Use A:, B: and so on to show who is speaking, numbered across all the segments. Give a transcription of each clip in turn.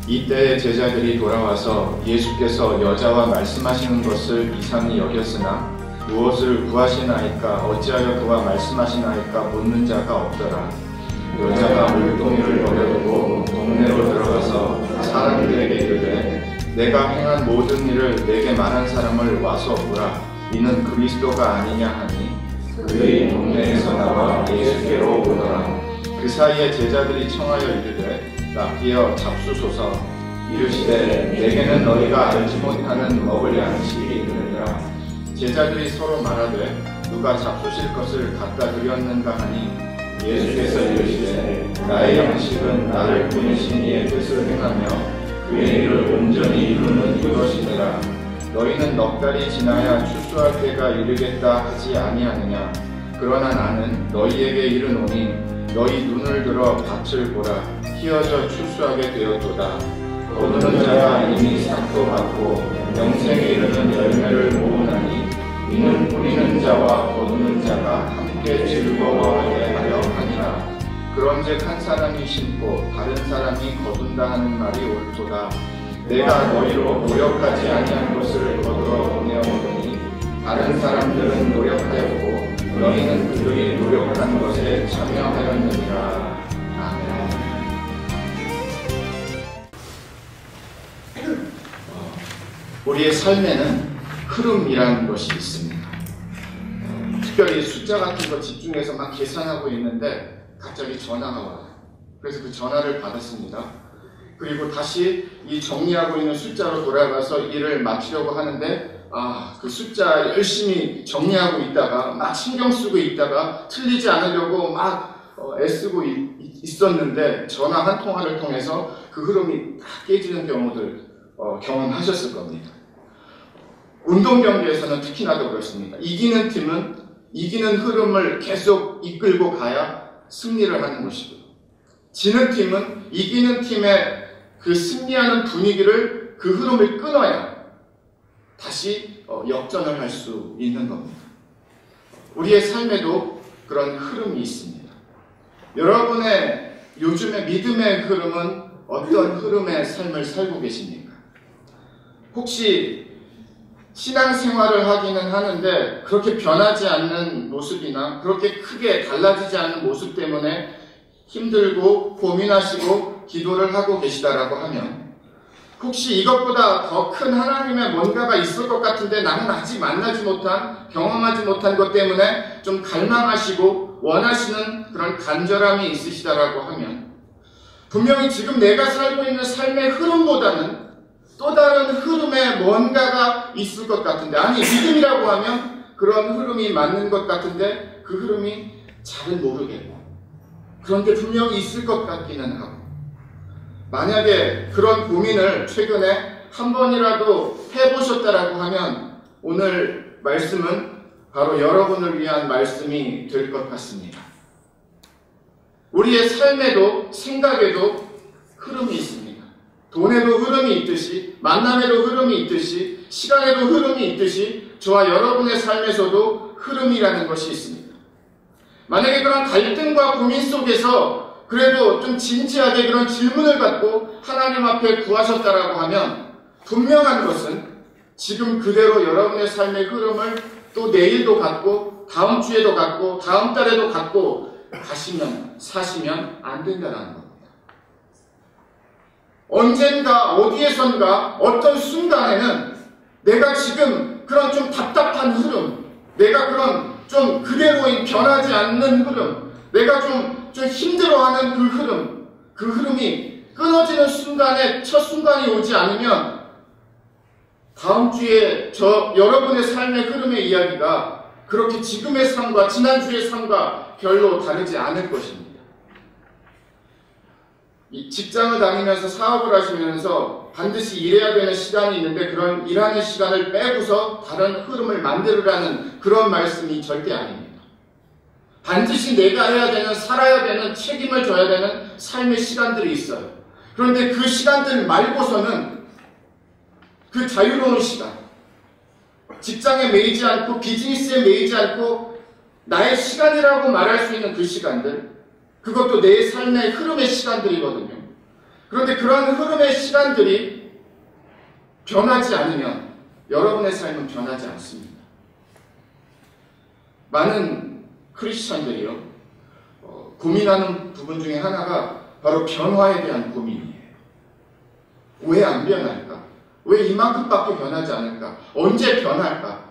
A: 이때 제자들이 돌아와서 예수께서 여자와 말씀하시는 것을 이상히 여겼으나 무엇을 구하시나이까 어찌하여 그와 말씀하시나이까 묻는 자가 없더라. 여자가 물동이를 버려두고 동네로 들어가서 사람들에게 이르되 내가 행한 모든 일을 내게 말한 사람을 와서 보라. 이는 그리스도가 아니냐 하니 그들이 동네에서 나와 예수께로 오더라. 그 사이에 제자들이 청하여 이르되 라피여 잡수소서. 이르시되 내게는 너희가 알지 못하는 먹을 양식이 있느니라. 제자들이 서로 말하되 누가 잡수실 것을 갖다 드렸는가 하니 예수께서 이르시되 나의 양식은 나를 보내신 이의 뜻을 행하며 그의 일을 온전히 이루는 이것이니라. 너희는 넉 달이 지나야 추수할 때가 이르겠다 하지 아니하느냐. 그러나 나는 너희에게 이르노니 너희 눈을 들어 밭을 보라. 휘어져 추수하게 되었도다. 거두는 자가 이미 삭도 받고 영생에 이르는 열매를 모으나니 이는 뿌리는 자와 거두는 자가 함께 즐거워하게 하려 하니라. 그런즉 한 사람이 심고 다른 사람이 거둔다 하는 말이 옳도다. 내가 너희로 노력하지 아니한 것을 거두어 보내오노니 다른 사람들은 노력하였고 너희는 그들이 노력한 것에 참여하였느니라. 아멘. 우리의 삶에는 흐름이라는 것이 있습니다. 특별히 숫자 같은 거 집중해서 막 계산하고 있는데 갑자기 전화가 와요. 그래서 그 전화를 받았습니다. 그리고 다시 이 정리하고 있는 숫자로 돌아가서 일을 마치려고 하는데 그 숫자 열심히 정리하고 있다가 막 신경 쓰고 있다가 틀리지 않으려고 막 애쓰고 있었는데 전화 한 통화를 통해서 그 흐름이 다 깨지는 경우들 경험하셨을 겁니다. 운동 경기에서는 특히나도 그렇습니다. 이기는 팀은 이기는 흐름을 계속 이끌고 가야 승리를 하는 것이고요. 지는 팀은 이기는 팀의 그 승리하는 분위기를 그 흐름을 끊어야 다시 역전을 할 수 있는 겁니다. 우리의 삶에도 그런 흐름이 있습니다. 여러분의 요즘의 믿음의 흐름은 어떤 흐름의 삶을 살고 계십니까? 혹시 신앙생활을 하기는 하는데 그렇게 변하지 않는 모습이나 그렇게 크게 달라지지 않는 모습 때문에 힘들고 고민하시고 기도를 하고 계시다라고 하면 혹시 이것보다 더 큰 하나님의 뭔가가 있을 것 같은데 나는 아직 만나지 못한, 경험하지 못한 것 때문에 좀 갈망하시고 원하시는 그런 간절함이 있으시다라고 하면 분명히 지금 내가 살고 있는 삶의 흐름보다는 또 다른 흐름에 뭔가가 있을 것 같은데, 아니 믿음이라고 하면 그런 흐름이 맞는 것 같은데 그 흐름이 잘은 모르겠고 그런 게 분명히 있을 것 같기는 하고, 만약에 그런 고민을 최근에 한 번이라도 해보셨다라고 하면 오늘 말씀은 바로 여러분을 위한 말씀이 될 것 같습니다. 우리의 삶에도 생각에도 흐름이 있습니다. 돈에도 흐름이 있듯이, 만남에도 흐름이 있듯이, 시간에도 흐름이 있듯이 저와 여러분의 삶에서도 흐름이라는 것이 있습니다. 만약에 그런 갈등과 고민 속에서 그래도 좀 진지하게 그런 질문을 갖고 하나님 앞에 구하셨다라고 하면 분명한 것은 지금 그대로 여러분의 삶의 흐름을 또 내일도 갖고 다음 주에도 갖고 다음 달에도 갖고 가시면 사시면 안 된다는 겁니다. 언젠가 어디에선가 어떤 순간에는 내가 지금 그런 좀 답답한 흐름, 내가 그런 좀 그대로인 변하지 않는 흐름, 내가 좀 힘들어하는 그 흐름이 끊어지는 순간에 첫 순간이 오지 않으면 다음 주에 여러분의 삶의 흐름의 이야기가 그렇게 지금의 삶과 지난주의 삶과 별로 다르지 않을 것입니다. 이 직장을 다니면서 사업을 하시면서 반드시 일해야 되는 시간이 있는데 그런 일하는 시간을 빼고서 다른 흐름을 만들으라는 그런 말씀이 절대 아닙니다. 반드시 내가 해야 되는, 살아야 되는, 책임을 져야 되는 삶의 시간들이 있어요. 그런데 그 시간들 말고서는 그 자유로운 시간, 직장에 매이지 않고 비즈니스에 매이지 않고 나의 시간이라고 말할 수 있는 그 시간들, 그것도 내 삶의 흐름의 시간들이거든요. 그런데 그런 흐름의 시간들이 변하지 않으면 여러분의 삶은 변하지 않습니다. 많은 크리스찬들이요, 고민하는 부분 중에 하나가 바로 변화에 대한 고민이에요. 왜 안 변할까? 왜 이만큼밖에 변하지 않을까? 언제 변할까?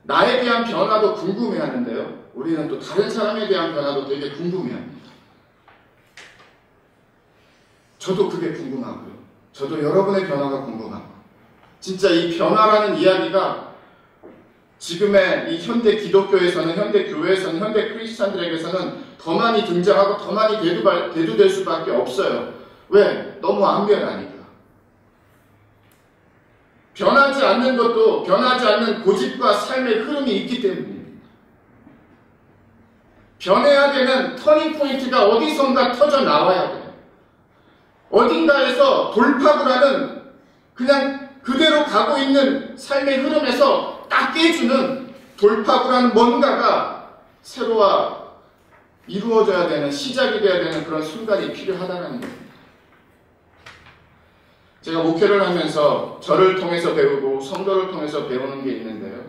A: 나에 대한 변화도 궁금해하는데요, 우리는 또 다른 사람에 대한 변화도 되게 궁금해합니다. 저도 그게 궁금하고요. 저도 여러분의 변화가 궁금하고, 진짜 이 변화라는 이야기가 지금의 이 현대 기독교에서는, 현대 교회에서는, 현대 크리스찬들에게서는 더 많이 등장하고 더 많이 대두될 수밖에 없어요. 왜? 너무 안 변하니까. 변하지 않는 것도 변하지 않는 고집과 삶의 흐름이 있기 때문입니다. 변해야 되는 터닝 포인트가 어디선가 터져 나와야 돼요. 어딘가에서 돌파구라는, 그냥 그대로 가고 있는 삶의 흐름에서 딱 깨주는 돌파구라는 뭔가가 새로와 이루어져야 되는, 시작이 되어야 되는 그런 순간이 필요하다는 겁니다. 제가 목회를 하면서 저를 통해서 배우고 성도를 통해서 배우는 게 있는데요,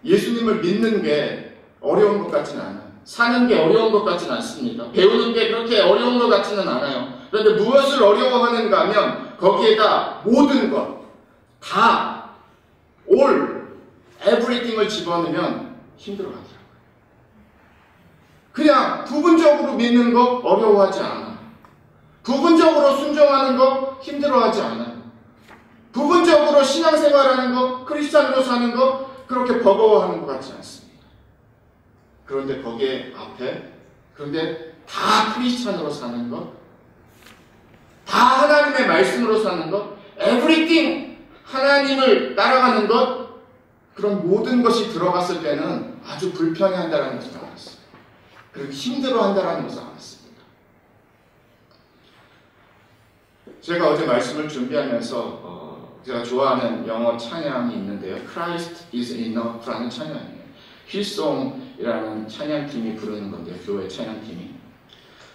A: 예수님을 믿는 게 어려운 것 같지는 않아요. 사는 게 어려운 것 같지는 않습니다. 배우는 게 그렇게 어려운 것 같지는 않아요. 그런데 무엇을 어려워하는가 하면 거기에다 모든 것, 다, all, everything을 집어넣으면 힘들어하더라고요. 그냥 부분적으로 믿는 거 어려워하지 않아. 부분적으로 순종하는 거 힘들어하지 않아요. 부분적으로 신앙생활하는 거, 크리스찬으로 사는 거 그렇게 버거워하는 것 같지 않습니다. 그런데 거기에 앞에, 그런데 다 크리스찬으로 사는 것, 다 하나님의 말씀으로 사는 것, everything, 하나님을 따라가는 것, 그런 모든 것이 들어갔을 때는 아주 불편해한다는 것을 알았어요. 그리고 힘들어한다는 것을 알았습니다. 제가 어제 말씀을 준비하면서 제가 좋아하는 영어 찬양이 있는데요, Christ is Enough라는 찬양이에요. 힐송이라는 찬양팀이 부르는 건데요, 교회 찬양팀이.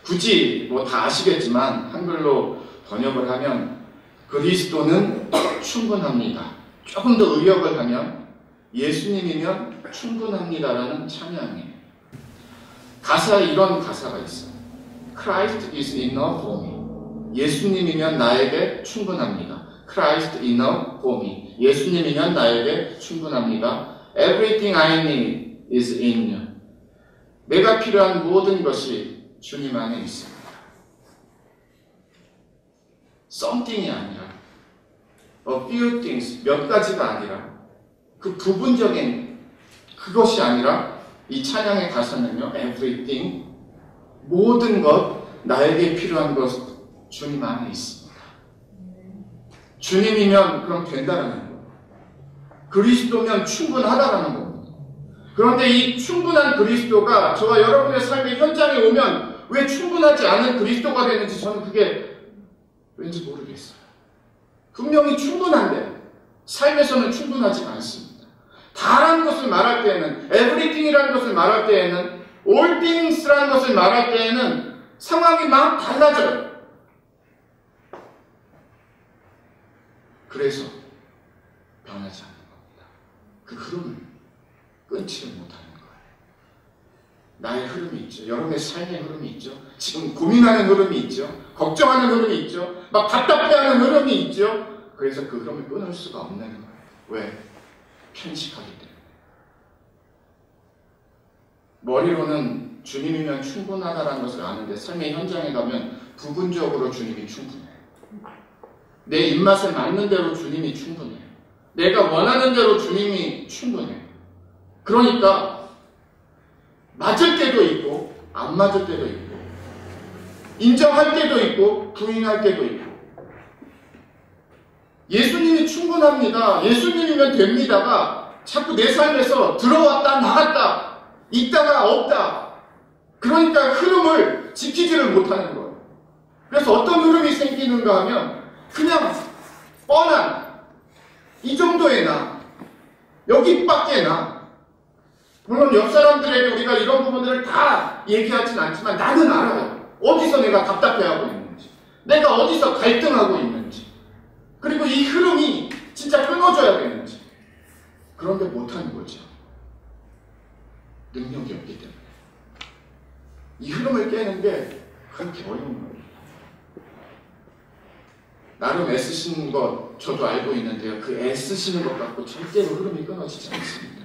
A: 굳이 뭐 다 아시겠지만 한글로 번역을 하면 그리스도는 충분합니다. 조금 더 의역을 하면 예수님이면 충분합니다라는 찬양이에요. 가사에 이런 가사가 있어요. Christ is enough for me. 예수님이면 나에게 충분합니다. Christ enough for me. 예수님이면 나에게 충분합니다. Everything I need is in you. 내가 필요한 모든 것이 주님 안에 있습니다. something이 아니라, a few things, 몇 가지가 아니라, 그 부분적인 그것이 아니라 이 찬양의 가사는요, everything, 모든 것, 나에게 필요한 것 주님 안에 있습니다. 주님이면 그럼 된다라는 거예요. 그리스도면 충분하다라는 겁니다. 그런데 이 충분한 그리스도가 저와 여러분의 삶의 현장에 오면 왜 충분하지 않은 그리스도가 되는지 저는 그게 왠지 모르겠어요. 분명히 충분한데 삶에서는 충분하지 않습니다. 다라는 것을 말할 때에는, everything이라는 것을 말할 때에는, all things라는 것을 말할 때에는 상황이 막 달라져요. 그래서 변하지 않는 겁니다. 그 흐름을 끊지를 못하는 거예요. 나의 흐름이 있죠. 여러분의 삶의 흐름이 있죠. 지금 고민하는 흐름이 있죠. 걱정하는 흐름이 있죠. 막 답답해하는 흐름이 있죠. 그래서 그 흐름을 끊을 수가 없는 거예요. 왜? 편식하기 때문에. 머리로는 주님이면 충분하다는 것을 아는데 삶의 현장에 가면 부분적으로 주님이 충분해요. 내 입맛에 맞는 대로 주님이 충분해요. 내가 원하는 대로 주님이 충분해요. 그러니까 맞을 때도 있고 안 맞을 때도 있고 인정할 때도 있고 부인할 때도 있고 예수님이 충분합니다. 예수님이면 됩니다가 자꾸 내 삶에서 들어왔다 나갔다 있다가 없다. 그러니까 흐름을 지키지를 못하는 거예요. 그래서 어떤 흐름이 생기는가 하면 그냥 뻔한 이 정도의 나, 여기밖에 나. 물론 옆 사람들에게 우리가 이런 부분들을 다 얘기하진 않지만 나는 알아요. 어디서 내가 답답해하고 있는지. 내가 어디서 갈등하고 있는지, 그리고 이 흐름이 진짜 끊어져야겠는지. 그런데 못하는 거죠. 능력이 없기 때문에. 이 흐름을 깨는 게 그렇게 어려운 거예요. 나름 애쓰시는 것 저도 알고 있는데요. 그 애쓰시는 것 갖고 절대로 흐름이 끊어지지 않습니다.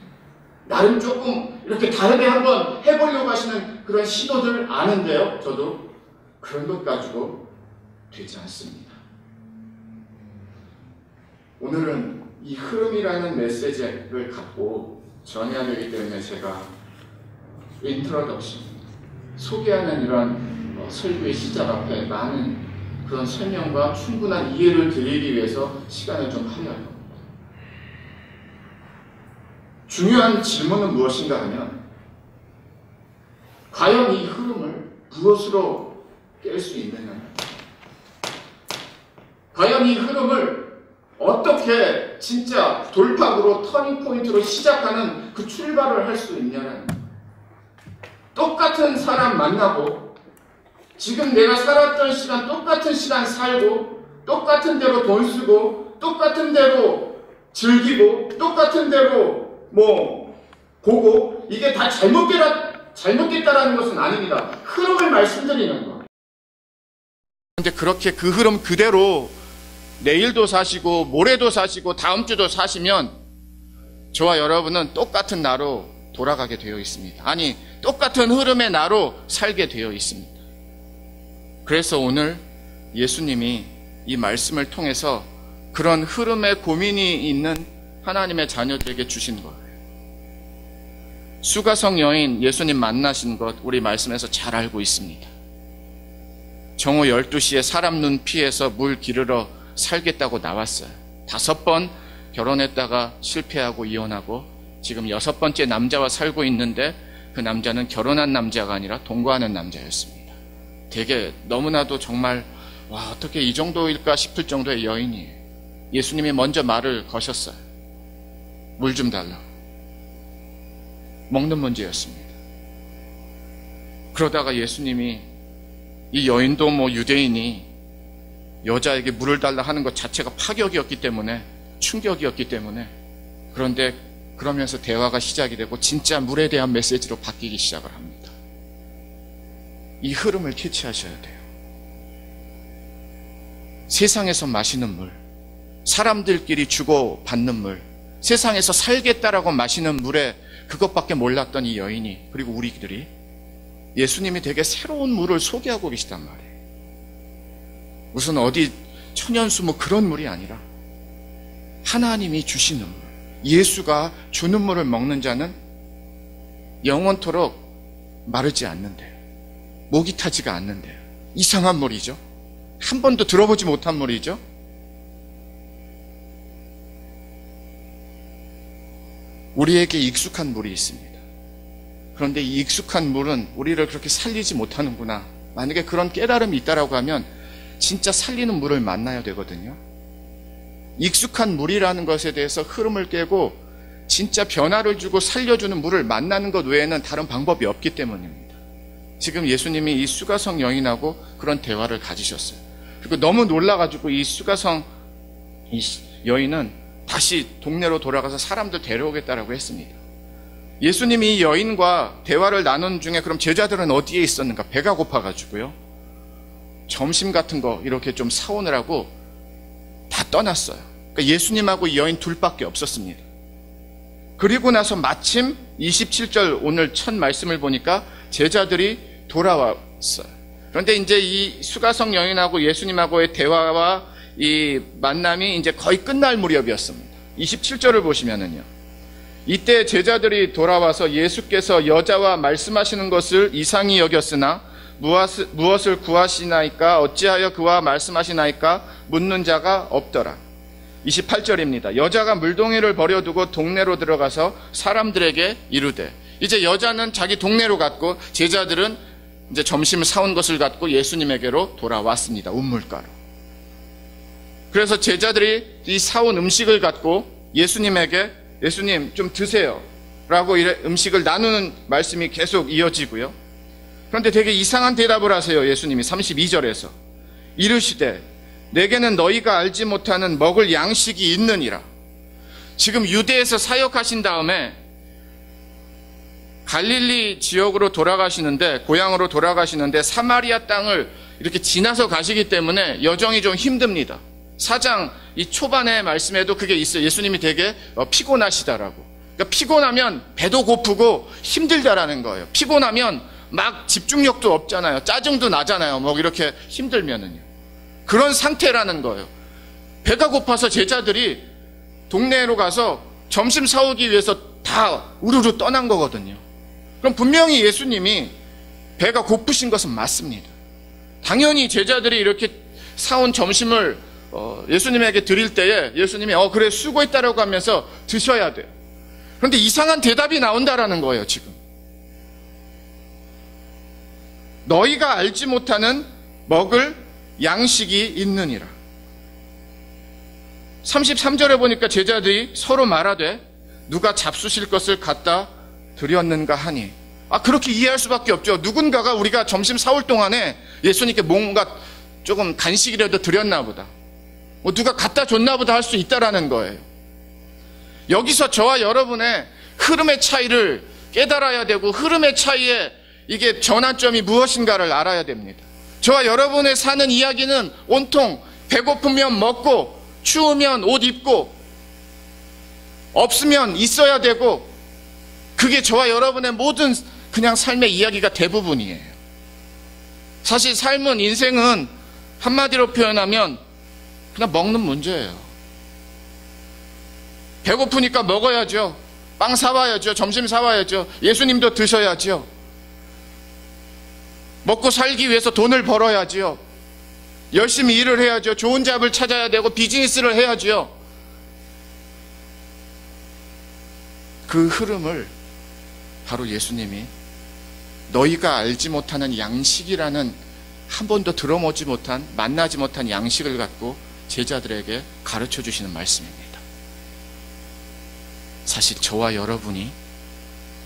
A: 나름 조금 이렇게 다르게 한번 해보려고 하시는 그런 시도들 아는데요. 저도 그런 것 가지고 되지 않습니다. 오늘은 이 흐름이라는 메시지를 갖고 전해야 되기 때문에 제가 인트로덕션, 소개하는 이런 설교의 시작 앞에 많은 그런 설명과 충분한 이해를 드리기 위해서 시간을 좀 할애할 겁니다. 중요한 질문은 무엇인가 하면, 과연 이 흐름을 무엇으로 깰 수 있느냐, 과연 이 흐름을 어떻게 진짜 돌파구로, 터닝포인트로 시작하는 그 출발을 할 수 있냐는, 똑같은 사람 만나고 지금 내가 살았던 시간 똑같은 시간 살고 똑같은 대로 돈 쓰고 똑같은 대로 즐기고 똑같은 대로 보고, 이게 다 잘못됐다라는 것은 아닙니다. 흐름을 말씀드리는 거. 근데 그렇게 그 흐름 그대로 내일도 사시고 모레도 사시고 다음 주도 사시면 저와 여러분은 똑같은 나로 돌아가게 되어 있습니다. 아니, 똑같은 흐름의 나로 살게 되어 있습니다. 그래서 오늘 예수님이 이 말씀을 통해서 그런 흐름에 고민이 있는 하나님의 자녀들에게 주신 거예요. 수가성 여인 예수님 만나신 것 우리 말씀에서 잘 알고 있습니다. 정오 12시에 사람 눈 피해서 물 기르러 살겠다고 나왔어요. 5번 결혼했다가 실패하고 이혼하고 지금 6번째 남자와 살고 있는데, 그 남자는 결혼한 남자가 아니라 동거하는 남자였습니다. 되게 너무나도 정말 어떻게 이 정도일까 싶을 정도의 여인이에요. 예수님이 먼저 말을 거셨어요. 물 좀 달라. 먹는 문제였습니다. 그러다가 예수님이, 이 여인도 유대인이 여자에게 물을 달라 하는 것 자체가 파격이었기 때문에, 충격이었기 때문에, 그런데 그러면서 대화가 시작이 되고 진짜 물에 대한 메시지로 바뀌기 시작을 합니다. 이 흐름을 캐치하셔야 돼요. 세상에서 마시는 물, 사람들끼리 주고받는 물, 세상에서 살겠다라고 마시는 물에 그것밖에 몰랐던 이 여인이, 그리고 우리들이 예수님이 되게 새로운 물을 소개하고 계시단 말이에요. 무슨 어디 천연수 그런 물이 아니라 하나님이 주시는 물, 예수가 주는 물을 먹는 자는 영원토록 마르지 않는데요. 목이 타지가 않는데요. 이상한 물이죠. 한 번도 들어보지 못한 물이죠. 우리에게 익숙한 물이 있습니다. 그런데 이 익숙한 물은 우리를 그렇게 살리지 못하는구나. 만약에 그런 깨달음이 있다라고 하면 진짜 살리는 물을 만나야 되거든요. 익숙한 물이라는 것에 대해서 흐름을 깨고 진짜 변화를 주고 살려주는 물을 만나는 것 외에는 다른 방법이 없기 때문입니다. 지금 예수님이 이 수가성 여인하고 그런 대화를 가지셨어요. 그리고 너무 놀라가지고 이 수가성 여인은 다시 동네로 돌아가서 사람들 데려오겠다라고 했습니다. 예수님이 이 여인과 대화를 나눈 중에 그럼 제자들은 어디에 있었는가? 배가 고파가지고요. 점심 같은 거 이렇게 좀 사오느라고 다 떠났어요. 그러니까 예수님하고 이 여인 둘밖에 없었습니다. 그리고 나서 마침 27절 오늘 첫 말씀을 보니까 제자들이 돌아왔어요. 그런데 이제 이 수가성 여인하고 예수님하고의 대화와 이 만남이 이제 거의 끝날 무렵이었습니다. 27절을 보시면은요. 이때 제자들이 돌아와서 예수께서 여자와 말씀하시는 것을 이상히 여겼으나 무엇을 구하시나이까? 어찌하여 그와 말씀하시나이까? 묻는 자가 없더라. 28절입니다. 여자가 물동이를 버려두고 동네로 들어가서 사람들에게 이르되, 이제 여자는 자기 동네로 갔고 제자들은 이제 점심을 사온 것을 갖고 예수님에게로 돌아왔습니다. 우물가로. 그래서 제자들이 이 사온 음식을 갖고 예수님에게, 예수님 좀 드세요 라고 음식을 나누는 말씀이 계속 이어지고요. 그런데 되게 이상한 대답을 하세요. 예수님이 32절에서 이르시되 내게는 너희가 알지 못하는 먹을 양식이 있느니라. 지금 유대에서 사역하신 다음에 갈릴리 지역으로 돌아가시는데, 고향으로 돌아가시는데 사마리아 땅을 이렇게 지나서 가시기 때문에 여정이 좀 힘듭니다. 4장 이 초반의 말씀에도 그게 있어요. 예수님이 되게 피곤하시다라고. 그러니까 피곤하면 배도 고프고 힘들다라는 거예요. 피곤하면 막 집중력도 없잖아요. 짜증도 나잖아요. 뭐 이렇게 힘들면은요. 그런 상태라는 거예요. 배가 고파서 제자들이 동네로 가서 점심 사오기 위해서 다 우르르 떠난 거거든요. 그럼 분명히 예수님이 배가 고프신 것은 맞습니다. 당연히 제자들이 이렇게 사온 점심을 예수님에게 드릴 때에 예수님이 그래 수고했다라고 하면서 드셔야 돼요. 그런데 이상한 대답이 나온다라는 거예요. 지금 너희가 알지 못하는 먹을 양식이 있느니라. 33절에 보니까 제자들이 서로 말하되 누가 잡수실 것을 갖다 드렸는가 하니, 그렇게 이해할 수밖에 없죠. 누군가가 우리가 점심 사올 동안에 예수님께 뭔가 조금 간식이라도 드렸나 보다, 누가 갖다 줬나 보다 할 수 있다라는 거예요. 여기서 저와 여러분의 흐름의 차이를 깨달아야 되고, 흐름의 차이에 이게 전환점이 무엇인가를 알아야 됩니다. 저와 여러분의 사는 이야기는 온통 배고프면 먹고, 추우면 옷 입고, 없으면 있어야 되고, 그게 저와 여러분의 모든 그냥 삶의 이야기가 대부분이에요. 사실 삶은, 인생은 한마디로 표현하면 그냥 먹는 문제예요. 배고프니까 먹어야죠. 빵 사와야죠. 점심 사와야죠. 예수님도 드셔야죠. 먹고 살기 위해서 돈을 벌어야죠. 열심히 일을 해야죠. 좋은 잡을 찾아야 되고 비즈니스를 해야죠. 그 흐름을 바로 예수님이 너희가 알지 못하는 양식이라는, 한 번도 들어보지 못한, 만나지 못한 양식을 갖고 제자들에게 가르쳐 주시는 말씀입니다. 사실 저와 여러분이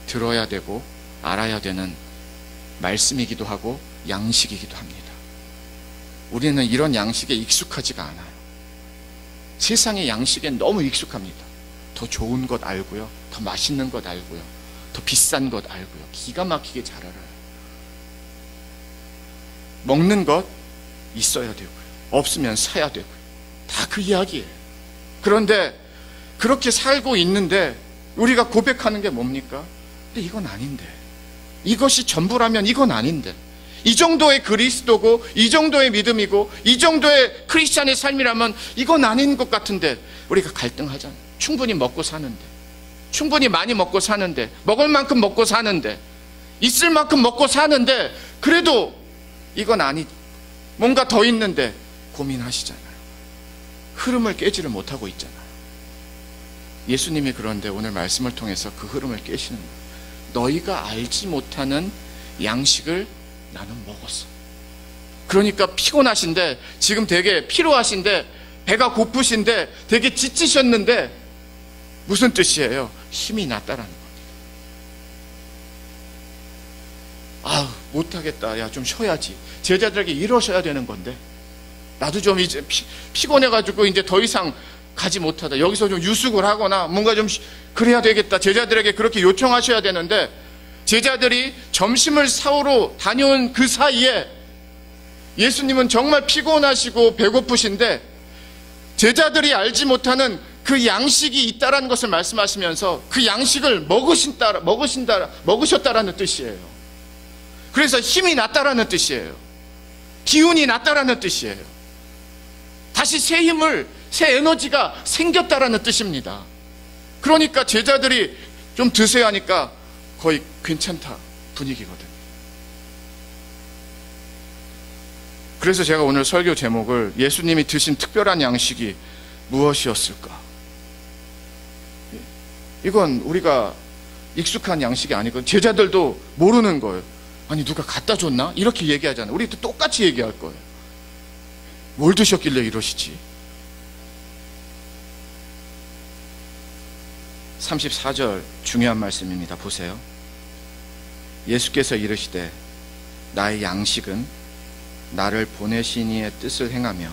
A: 들어야 되고 알아야 되는 말씀이기도 하고 양식이기도 합니다. 우리는 이런 양식에 익숙하지가 않아요. 세상의 양식에 너무 익숙합니다. 더 좋은 것 알고요, 더 맛있는 것 알고요, 더 비싼 것 알고요, 기가 막히게 잘 알아요. 먹는 것 있어야 되고요, 없으면 사야 되고요, 다 그 이야기예요. 그런데 그렇게 살고 있는데 우리가 고백하는 게 뭡니까? 근데 이건 아닌데, 이것이 전부라면 이건 아닌데, 이 정도의 그리스도고, 이 정도의 믿음이고, 이 정도의 크리스찬의 삶이라면 이건 아닌 것 같은데 우리가 갈등하잖아요. 충분히 먹고 사는데, 충분히 많이 먹고 사는데, 먹을 만큼 먹고 사는데, 있을 만큼 먹고 사는데, 그래도 이건 아니, 뭔가 더 있는데 고민하시잖아요. 흐름을 깨지를 못하고 있잖아요. 예수님이 그런데 오늘 말씀을 통해서 그 흐름을 깨시는 거예요. 너희가 알지 못하는 양식을 나는 먹었어. 그러니까 피곤하신데, 지금 되게 피로하신데, 배가 고프신데, 되게 지치셨는데 무슨 뜻이에요? 힘이 났다라는 겁니다. 못하겠다, 야 좀 쉬어야지. 제자들에게 이러셔야 되는 건데, 나도 좀 이제 피곤해가지고 이제 더 이상 가지 못하다, 여기서 좀 유숙을 하거나 뭔가 좀 그래야 되겠다, 제자들에게 그렇게 요청하셔야 되는데, 제자들이 점심을 사오러 다녀온 그 사이에 예수님은 정말 피곤하시고 배고프신데, 제자들이 알지 못하는 그 양식이 있다라는 것을 말씀하시면서 그 양식을 먹으셨다라는 뜻이에요. 그래서 힘이 났다라는 뜻이에요. 기운이 났다라는 뜻이에요. 다시 새 힘을, 새 에너지가 생겼다라는 뜻입니다. 그러니까 제자들이 좀 드세요 하니까 거의 괜찮다 분위기거든요. 그래서 제가 오늘 설교 제목을, 예수님이 드신 특별한 양식이 무엇이었을까? 이건 우리가 익숙한 양식이 아니고 제자들도 모르는 거예요. 아니 누가 갖다 줬나? 이렇게 얘기하잖아요. 우리도 똑같이 얘기할 거예요. 뭘 드셨길래 이러시지? 34절 중요한 말씀입니다. 보세요. 예수께서 이르시되 나의 양식은
B: 나를 보내신 이의 뜻을 행하며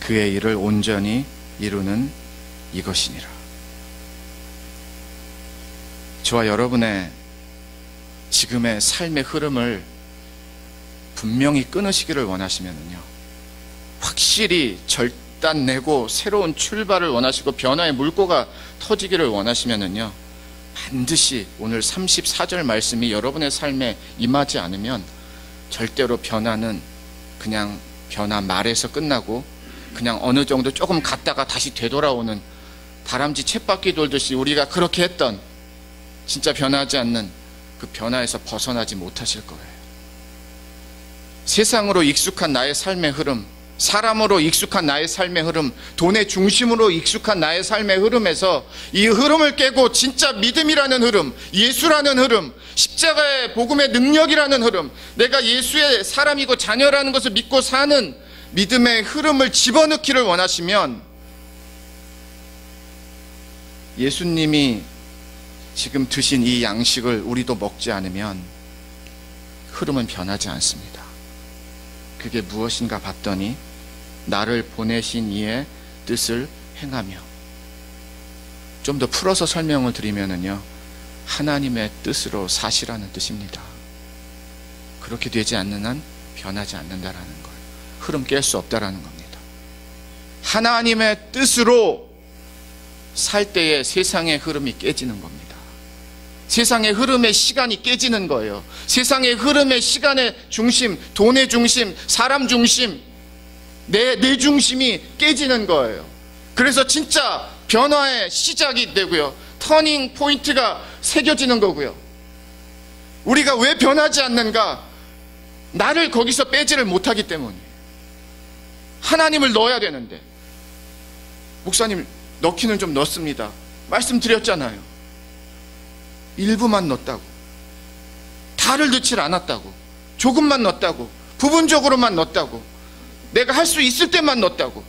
B: 그의 일을 온전히 이루는 이것이니라. 저와 여러분의 지금의 삶의 흐름을 분명히 끊으시기를 원하시면요, 확실히 결단내고 새로운 출발을 원하시고 변화의 물꼬가 터지기를 원하시면요, 반드시 오늘 34절 말씀이 여러분의 삶에 임하지 않으면 절대로 변화는 그냥 변화 말에서 끝나고 그냥 어느 정도 조금 갔다가 다시 되돌아오는 다람쥐 쳇바퀴 돌듯이 우리가 그렇게 했던 진짜 변하지 않는 그 변화에서 벗어나지 못하실 거예요. 세상으로 익숙한 나의 삶의 흐름, 사람으로 익숙한 나의 삶의 흐름, 돈의 중심으로 익숙한 나의 삶의 흐름에서 이 흐름을 깨고 진짜 믿음이라는 흐름, 예수라는 흐름, 십자가의 복음의 능력이라는 흐름, 내가 예수의 사람이고 자녀라는 것을 믿고 사는 믿음의 흐름을 집어넣기를 원하시면 예수님이 지금 드신 이 양식을 우리도 먹지 않으면 흐름은 변하지 않습니다. 그게 무엇인가 봤더니 나를 보내신 이의 뜻을 행하며, 좀 더 풀어서 설명을 드리면요, 하나님의 뜻으로 사시라는 뜻입니다. 그렇게 되지 않는 한 변하지 않는다라는 거예요. 흐름 깰 수 없다라는 겁니다. 하나님의 뜻으로 살 때에 세상의 흐름이 깨지는 겁니다. 세상의 흐름의 시간이 깨지는 거예요. 세상의 흐름의 시간의 중심, 돈의 중심, 사람 중심, 내 중심이 깨지는 거예요. 그래서 진짜 변화의 시작이 되고요, 터닝 포인트가 새겨지는 거고요. 우리가 왜 변하지 않는가? 나를 거기서 빼지를 못하기 때문이에요. 하나님을 넣어야 되는데, 목사님 넣기는 좀 넣습니다. 말씀드렸잖아요. 일부만 넣었다고, 다를 넣질 않았다고, 조금만 넣었다고, 부분적으로만 넣었다고, 내가 할 수 있을 때만 넣었다고.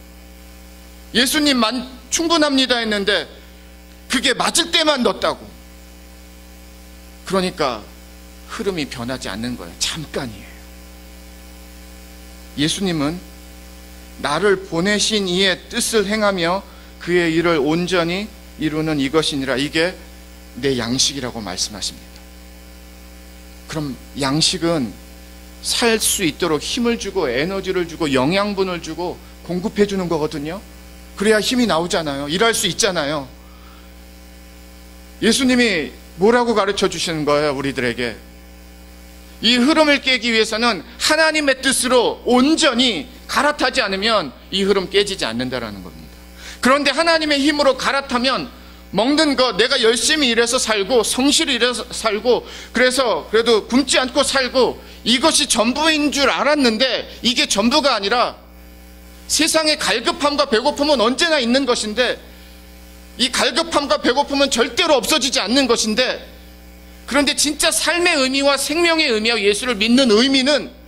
B: 예수님만 충분합니다 했는데 그게 맞을 때만 넣었다고. 그러니까 흐름이 변하지 않는 거예요. 잠깐이에요. 예수님은 나를 보내신 이의 뜻을 행하며 그의 일을 온전히 이루는 이것이니라, 이게 내 양식이라고 말씀하십니다. 그럼 양식은 살 수 있도록 힘을 주고 에너지를 주고 영양분을 주고 공급해 주는 거거든요. 그래야 힘이 나오잖아요. 일할 수 있잖아요. 예수님이 뭐라고 가르쳐 주시는 거예요? 우리들에게 이 흐름을 깨기 위해서는 하나님의 뜻으로 온전히 갈아타지 않으면 이 흐름 깨지지 않는다라는 겁니다. 그런데 하나님의 힘으로 갈아타면 먹는 것, 내가 열심히 일해서 살고 성실히 일해서 살고 그래서 그래도 굶지 않고 살고 이것이 전부인 줄 알았는데 이게 전부가 아니라, 세상의 갈급함과 배고픔은 언제나 있는 것인데 이 갈급함과 배고픔은 절대로 없어지지 않는 것인데, 그런데 진짜 삶의 의미와 생명의 의미와 예수를 믿는 의미는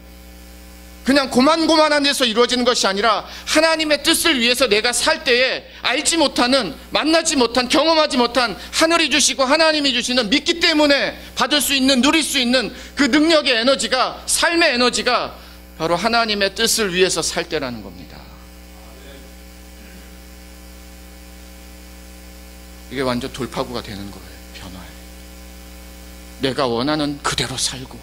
B: 그냥 고만고만한 데서 이루어지는 것이 아니라 하나님의 뜻을 위해서 내가 살 때에 알지 못하는, 만나지 못한, 경험하지 못한 하늘이 주시고 하나님이 주시는, 믿기 때문에 받을 수 있는, 누릴 수 있는 그 능력의 에너지가, 삶의 에너지가 바로 하나님의 뜻을 위해서 살 때라는 겁니다. 이게 완전 돌파구가 되는 거예요. 변화에. 내가 원하는 그대로 살고,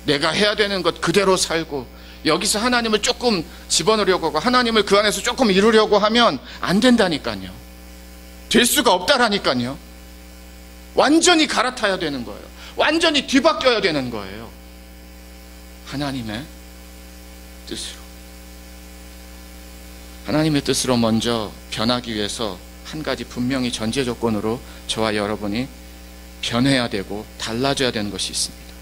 B: 내가 해야 되는 것 그대로 살고, 여기서 하나님을 조금 집어넣으려고 하고 하나님을 그 안에서 조금 이루려고 하면 안 된다니까요. 될 수가 없다라니까요. 완전히 갈아타야 되는 거예요. 완전히 뒤바뀌어야 되는 거예요. 하나님의 뜻으로. 하나님의 뜻으로 먼저 변하기 위해서 한 가지 분명히 전제 조건으로 저와 여러분이 변해야 되고 달라져야 되는 것이 있습니다.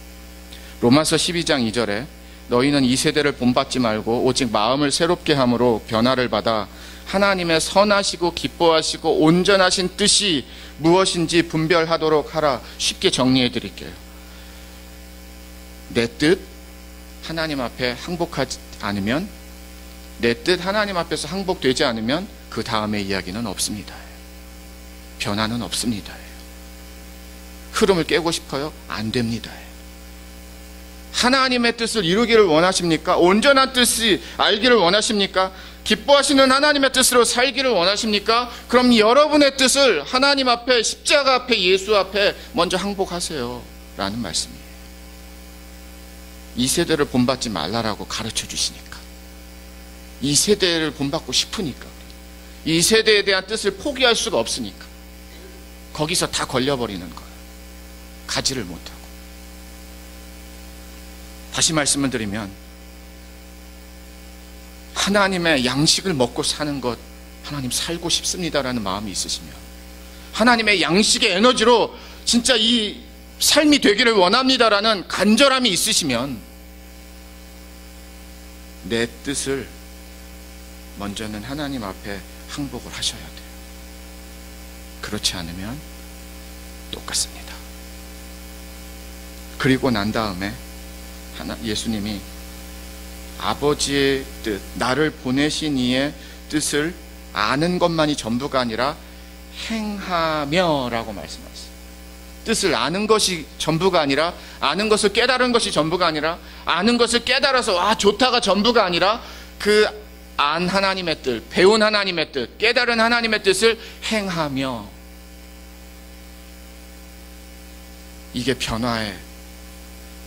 B: 로마서 12장 2절에 너희는 이 세대를 본받지 말고 오직 마음을 새롭게 함으로 변화를 받아 하나님의 선하시고 기뻐하시고 온전하신 뜻이 무엇인지 분별하도록 하라. 쉽게 정리해 드릴게요. 내 뜻 하나님 앞에 항복하지 않으면, 내 뜻 하나님 앞에서 항복되지 않으면 그 다음의 이야기는 없습니다. 변화는 없습니다. 흐름을 깨고 싶어요? 안 됩니다. 하나님의 뜻을 이루기를 원하십니까? 온전한 뜻이 알기를 원하십니까? 기뻐하시는 하나님의 뜻으로 살기를 원하십니까? 그럼 여러분의 뜻을 하나님 앞에, 십자가 앞에, 예수 앞에 먼저 항복하세요 라는 말씀이에요. 이 세대를 본받지 말라라고 가르쳐 주시니까, 이 세대를 본받고 싶으니까, 이 세대에 대한 뜻을 포기할 수가 없으니까 거기서 다 걸려버리는 거예요. 가지를 못하고. 다시 말씀을 드리면, 하나님의 양식을 먹고 사는 것, 하나님 살고 싶습니다라는 마음이 있으시면, 하나님의 양식의 에너지로 진짜 이 삶이 되기를 원합니다라는 간절함이 있으시면 내 뜻을 먼저는 하나님 앞에 항복을 하셔야 돼요. 그렇지 않으면 똑같습니다. 그리고 난 다음에 예수님이 아버지의 뜻, 나를 보내신 이의 뜻을 아는 것만이 전부가 아니라 행하며 라고 말씀하셨어요. 뜻을 아는 것이 전부가 아니라, 아는 것을 깨달은 것이 전부가 아니라, 아는 것을 깨달아서 와 좋다가 전부가 아니라, 그 안 하나님의 뜻, 배운 하나님의 뜻, 깨달은 하나님의 뜻을 행하며, 이게 변화의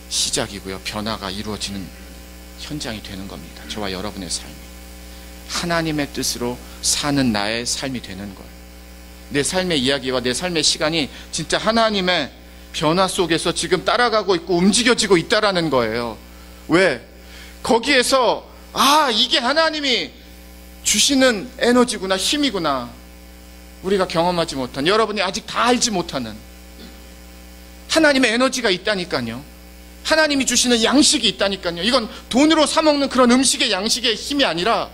B: 시작이고요, 변화가 이루어지는 현장이 되는 겁니다. 저와 여러분의 삶이 하나님의 뜻으로 사는 나의 삶이 되는 거예요. 내 삶의 이야기와 내 삶의 시간이 진짜 하나님의 변화 속에서 지금 따라가고 있고 움직여지고 있다라는 거예요. 왜? 거기에서 이게 하나님이 주시는 에너지구나, 힘이구나, 우리가 경험하지 못한, 여러분이 아직 다 알지 못하는 하나님의 에너지가 있다니까요. 하나님이 주시는 양식이 있다니까요. 이건 돈으로 사 먹는 그런 음식의 양식의 힘이 아니라,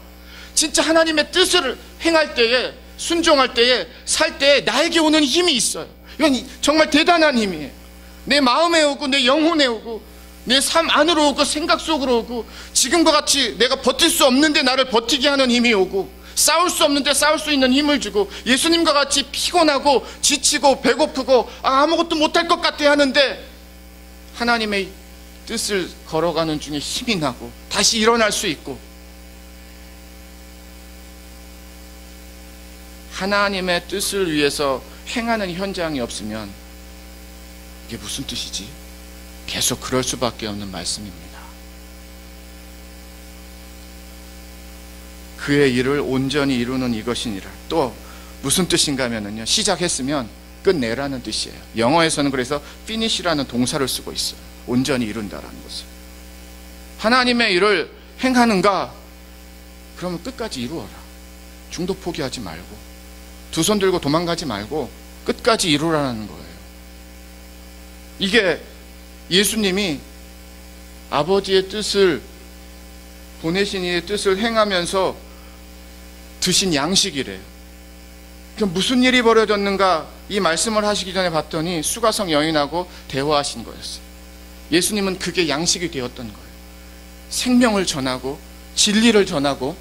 B: 진짜 하나님의 뜻을 행할 때에, 순종할 때에, 살 때에 나에게 오는 힘이 있어요. 이건 정말 대단한 힘이에요. 내 마음에 오고, 내 영혼에 오고, 내 삶 안으로 오고, 생각 속으로 오고, 지금과 같이 내가 버틸 수 없는데 나를 버티게 하는 힘이 오고, 싸울 수 없는데 싸울 수 있는 힘을 주고, 예수님과 같이 피곤하고 지치고 배고프고 아무것도 못할 것 같아 하는데 하나님의 뜻을 걸어가는 중에 힘이 나고 다시 일어날 수 있고, 하나님의 뜻을 위해서 행하는 현장이 없으면 이게 무슨 뜻이지? 계속 그럴 수밖에 없는 말씀입니다. 그의 일을 온전히 이루는 이것이니라. 또 무슨 뜻인가 하면요, 시작했으면 끝내라는 뜻이에요. 영어에서는 그래서 finish라는 동사를 쓰고 있어요. 온전히 이룬다라는 것을. 하나님의 일을 행하는가? 그러면 끝까지 이루어라. 중도 포기하지 말고, 두 손 들고 도망가지 말고 끝까지 이루라는 거예요. 이게 예수님이 아버지의 뜻을, 보내신 이의 뜻을 행하면서 드신 양식이래요. 그럼 무슨 일이 벌어졌는가? 이 말씀을 하시기 전에 봤더니 수가성 여인하고 대화하신 거였어요. 예수님은 그게 양식이 되었던 거예요. 생명을 전하고, 진리를 전하고,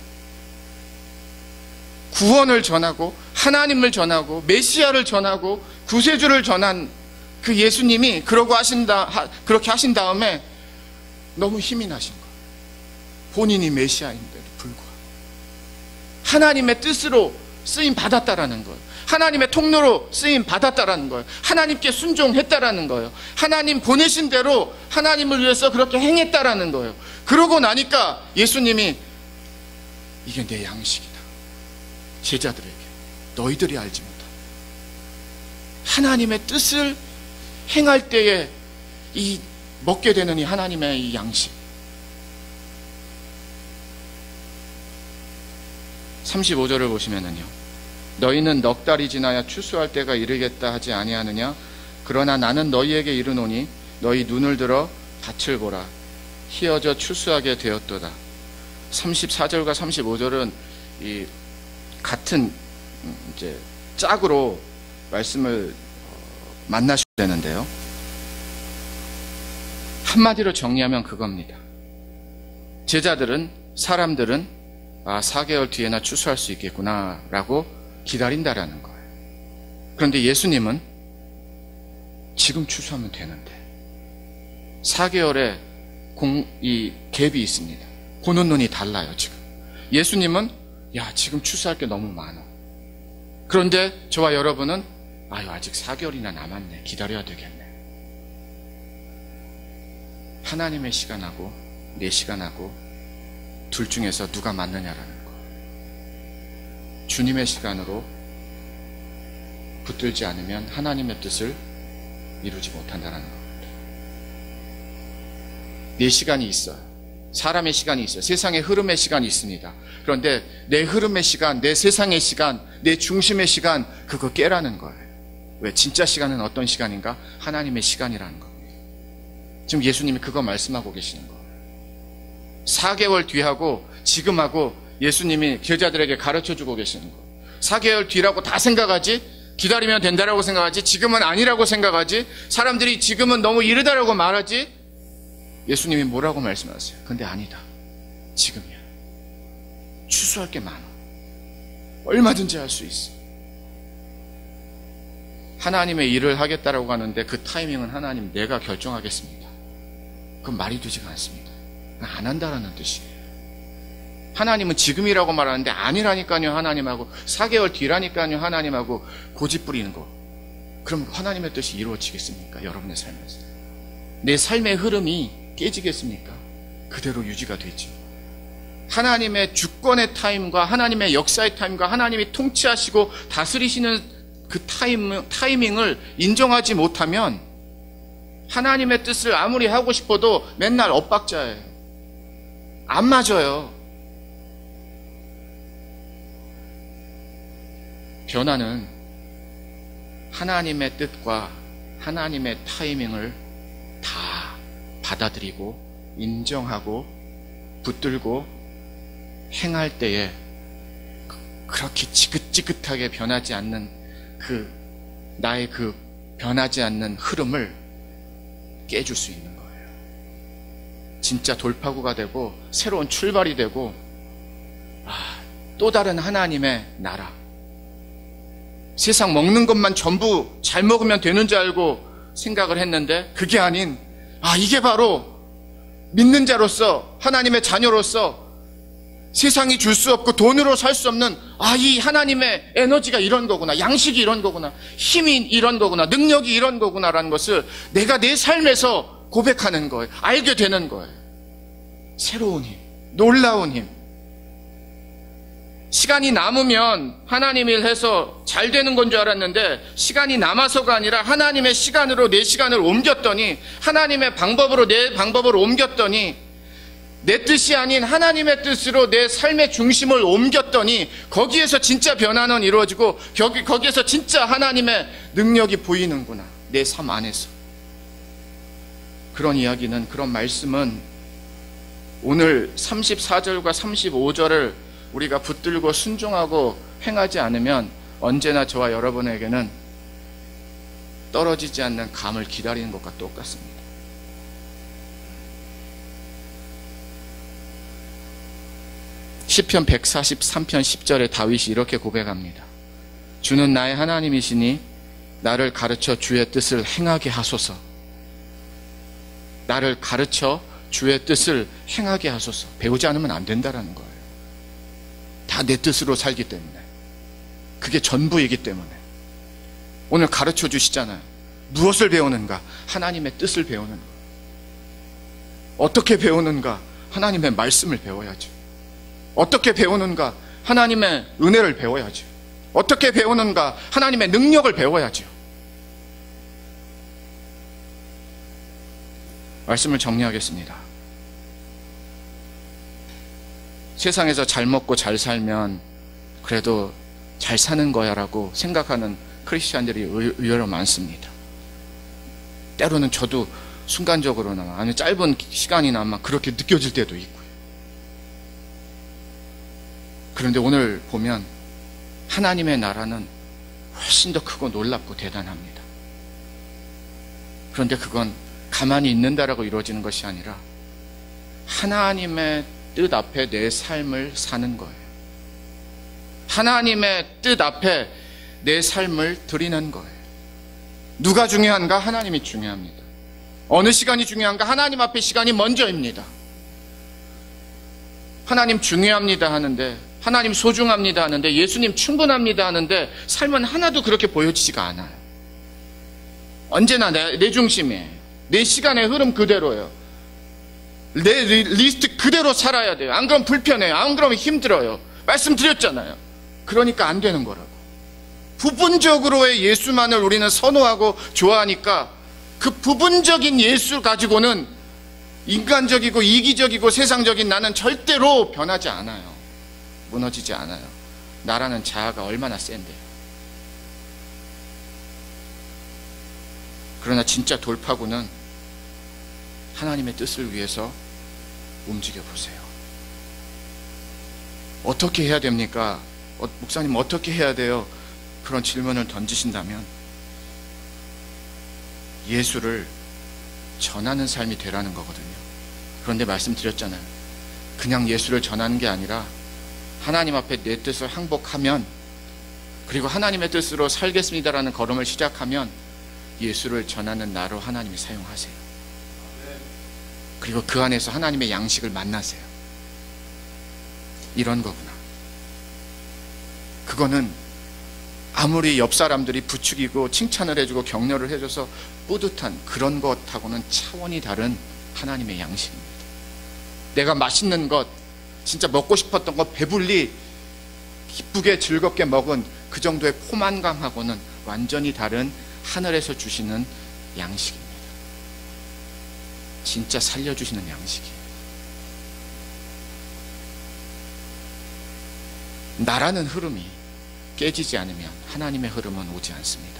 B: 구원을 전하고, 하나님을 전하고, 메시아를 전하고, 구세주를 전한 그 예수님이 그렇게 하신 다음에 너무 힘이 나신 거예요. 본인이 메시아인데도 불구하고 하나님의 뜻으로 쓰임 받았다라는 거예요. 하나님의 통로로 쓰임 받았다라는 거예요. 하나님께 순종했다라는 거예요. 하나님 보내신 대로 하나님을 위해서 그렇게 행했다라는 거예요. 그러고 나니까 예수님이 이게 내 양식이다. 제자들에게 너희들이 알지 못한 하나님의 뜻을 행할 때에 이 먹게 되는 이 하나님의 이 양식. 35절을 보시면은요, 너희는 넉 달이 지나야 추수할 때가 이르겠다 하지 아니하느냐? 그러나 나는 너희에게 이르노니 너희 눈을 들어 밭을 보라. 희어져 추수하게 되었도다. 34절과 35절은 이 같은 이제 짝으로 말씀을 만나셔야 되는데요, 한마디로 정리하면 그겁니다. 제자들은, 사람들은 4개월 뒤에나 추수할 수 있겠구나 라고 기다린다라는 거예요. 그런데 예수님은 지금 추수하면 되는데 4개월에 이 갭이 있습니다. 보는 눈이 달라요, 지금. 예수님은, 야, 지금 추수할 게 너무 많아. 그런데 저와 여러분은, 아유, 아직 4개월이나 남았네. 기다려야 되겠네. 하나님의 시간하고 내 시간하고 둘 중에서 누가 맞느냐라는 거. 주님의 시간으로 붙들지 않으면 하나님의 뜻을 이루지 못한다는 겁니다. 내 시간이 있어요. 사람의 시간이 있어요. 세상의 흐름의 시간이 있습니다. 그런데 내 흐름의 시간, 내 세상의 시간, 내 중심의 시간, 그거 깨라는 거예요. 왜? 진짜 시간은 어떤 시간인가? 하나님의 시간이라는 겁니다. 지금 예수님이 그거 말씀하고 계시는 거예요. 4개월 뒤하고 지금하고 예수님이 제자들에게 가르쳐주고 계시는 거예요. 4개월 뒤라고 다 생각하지? 기다리면 된다라고 생각하지? 지금은 아니라고 생각하지? 사람들이 지금은 너무 이르다라고 말하지? 예수님이 뭐라고 말씀하세요? 근데 아니다. 지금이야. 추수할 게 많아. 얼마든지 할 수 있어. 하나님의 일을 하겠다라고 하는데 그 타이밍은 하나님 내가 결정하겠습니다. 그건 말이 되지가 않습니다. 안 한다라는 뜻이에요. 하나님은 지금이라고 말하는데 아니라니까요, 하나님하고. 4개월 뒤라니까요, 하나님하고 고집 부리는 거. 그럼 하나님의 뜻이 이루어지겠습니까? 여러분의 삶에서. 내 삶의 흐름이 깨지겠습니까? 그대로 유지가 되죠. 하나님의 주권의 타임과 하나님의 역사의 타임과 하나님이 통치하시고 다스리시는 그 타이밍을 인정하지 못하면 하나님의 뜻을 아무리 하고 싶어도 맨날 엇박자예요. 안 맞아요. 변화는 하나님의 뜻과 하나님의 타이밍을 다 받아들이고 인정하고 붙들고 행할 때에 그렇게 지긋지긋하게 변하지 않는 나의 그 변하지 않는 흐름을 깨줄 수 있는 거예요. 진짜 돌파구가 되고 새로운 출발이 되고 또 다른 하나님의 나라. 세상 먹는 것만 전부 잘 먹으면 되는 줄 알고 생각을 했는데 그게 아닌 이게 바로 믿는 자로서 하나님의 자녀로서 세상이 줄 수 없고 돈으로 살 수 없는 이 하나님의 에너지가 이런 거구나, 양식이 이런 거구나, 힘이 이런 거구나, 능력이 이런 거구나라는 것을 내가 내 삶에서 고백하는 거예요. 알게 되는 거예요. 새로운 힘, 놀라운 힘. 시간이 남으면 하나님 일 해서 잘 되는 건 줄 알았는데 시간이 남아서가 아니라 하나님의 시간으로 내 시간을 옮겼더니 하나님의 방법으로 내 방법을 옮겼더니 내 뜻이 아닌 하나님의 뜻으로 내 삶의 중심을 옮겼더니 거기에서 진짜 변화는 이루어지고 거기에서 진짜 하나님의 능력이 보이는구나. 내 삶 안에서. 그런 이야기는, 그런 말씀은 오늘 34절과 35절을 우리가 붙들고 순종하고 행하지 않으면 언제나 저와 여러분에게는 떨어지지 않는 감을 기다리는 것과 똑같습니다. 시편 143편 10절에 다윗이 이렇게 고백합니다. 주는 나의 하나님이시니 나를 가르쳐 주의 뜻을 행하게 하소서. 나를 가르쳐 주의 뜻을 행하게 하소서. 배우지 않으면 안 된다라는 거예요. 다 내 뜻으로 살기 때문에. 그게 전부이기 때문에. 오늘 가르쳐 주시잖아요. 무엇을 배우는가? 하나님의 뜻을 배우는 거예요. 어떻게 배우는가? 하나님의 말씀을 배워야죠. 어떻게 배우는가? 하나님의 은혜를 배워야죠. 어떻게 배우는가? 하나님의 능력을 배워야죠. 말씀을 정리하겠습니다. 세상에서 잘 먹고 잘 살면 그래도 잘 사는 거야 라고 생각하는 크리스찬들이 의외로 많습니다. 때로는 저도 순간적으로나마 아니면 짧은 시간이나마 그렇게 느껴질 때도 있고요. 그런데 오늘 보면 하나님의 나라는 훨씬 더 크고 놀랍고 대단합니다. 그런데 그건 가만히 있는다라고 이루어지는 것이 아니라 하나님의 뜻 앞에 내 삶을 사는 거예요. 하나님의 뜻 앞에 내 삶을 드리는 거예요. 누가 중요한가? 하나님이 중요합니다. 어느 시간이 중요한가? 하나님 앞에 시간이 먼저입니다. 하나님 중요합니다 하는데, 하나님 소중합니다 하는데, 예수님 충분합니다 하는데 삶은 하나도 그렇게 보여지지가 않아요. 언제나 내 중심에, 내 시간의 흐름 그대로예요. 내 리스트 그대로 살아야 돼요. 안 그러면 불편해요. 안 그러면 힘들어요. 말씀드렸잖아요. 그러니까 안 되는 거라고. 부분적으로의 예수만을 우리는 선호하고 좋아하니까 그 부분적인 예수 가지고는 인간적이고 이기적이고 세상적인 나는 절대로 변하지 않아요. 무너지지 않아요. 나라는 자아가 얼마나 센데요. 그러나 진짜 돌파구는 하나님의 뜻을 위해서 움직여 보세요. 어떻게 해야 됩니까? 목사님 어떻게 해야 돼요? 그런 질문을 던지신다면 예수를 전하는 삶이 되라는 거거든요. 그런데 말씀드렸잖아요. 그냥 예수를 전하는 게 아니라 하나님 앞에 내 뜻을 항복하면, 그리고 하나님의 뜻으로 살겠습니다라는 걸음을 시작하면 예수를 전하는 나로 하나님이 사용하세요. 그리고 그 안에서 하나님의 양식을 만나세요. 이런 거구나. 그거는 아무리 옆 사람들이 부추기고 칭찬을 해주고 격려를 해줘서 뿌듯한 그런 것하고는 차원이 다른 하나님의 양식입니다. 내가 맛있는 것, 진짜 먹고 싶었던 것 배불리 기쁘게 즐겁게 먹은 그 정도의 포만감하고는 완전히 다른 하늘에서 주시는 양식입니다. 진짜 살려주시는 양식이에요. 나라는 흐름이 깨지지 않으면 하나님의 흐름은 오지 않습니다.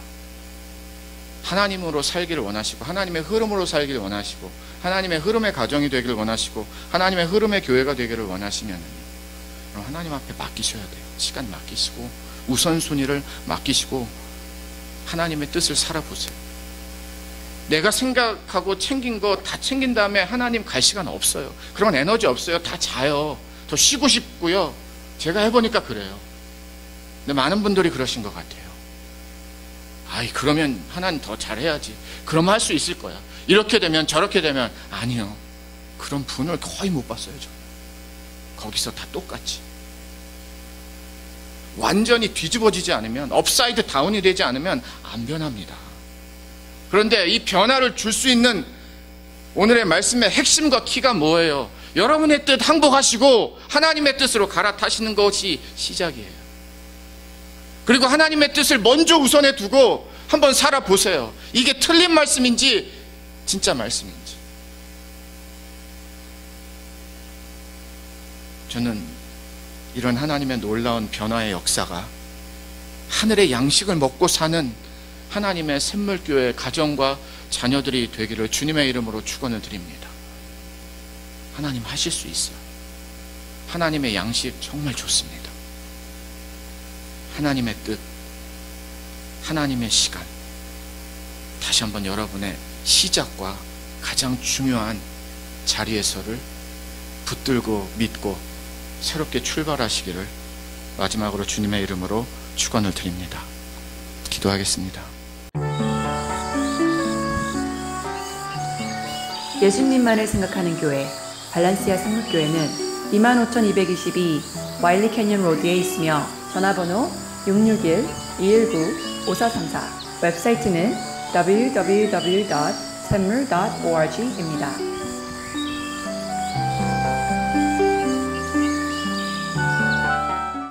B: 하나님으로 살기를 원하시고, 하나님의 흐름으로 살기를 원하시고, 하나님의 흐름의 가정이 되기를 원하시고, 하나님의 흐름의 교회가 되기를 원하시면 그럼 하나님 앞에 맡기셔야 돼요. 시간 맡기시고 우선순위를 맡기시고 하나님의 뜻을 살아보세요. 내가 생각하고 챙긴 거 다 챙긴 다음에 하나님 갈 시간 없어요. 그런 에너지 없어요. 다 자요. 더 쉬고 싶고요. 제가 해보니까 그래요. 근데 많은 분들이 그러신 것 같아요. 아이, 그러면 하나님 더 잘해야지. 그러면 할 수 있을 거야. 이렇게 되면 저렇게 되면. 아니요. 그런 분을 거의 못 봤어요. 저는. 거기서 다 똑같이. 완전히 뒤집어지지 않으면, 업사이드 다운이 되지 않으면 안 변합니다. 그런데 이 변화를 줄 수 있는 오늘의 말씀의 핵심과 키가 뭐예요? 여러분의 뜻 항복하시고 하나님의 뜻으로 갈아타시는 것이 시작이에요. 그리고 하나님의 뜻을 먼저 우선에 두고 한번 살아보세요. 이게 틀린 말씀인지 진짜 말씀인지. 저는 이런 하나님의 놀라운 변화의 역사가 하늘의 양식을 먹고 사는 하나님의 샘물교회 가정과 자녀들이 되기를 주님의 이름으로 축원을 드립니다. 하나님 하실 수 있어요. 하나님의 양식 정말 좋습니다. 하나님의 뜻, 하나님의 시간, 다시 한번 여러분의 시작과 가장 중요한 자리에서를 붙들고 믿고 새롭게 출발하시기를 마지막으로 주님의 이름으로 축원을 드립니다. 기도하겠습니다.
C: 예수님만을 생각하는 교회 발란시아 상륙교회는 25,222 와일리 캐년 로드에 있으며 전화번호 661-219-5434, 웹사이트는 www.샘물.org입니다.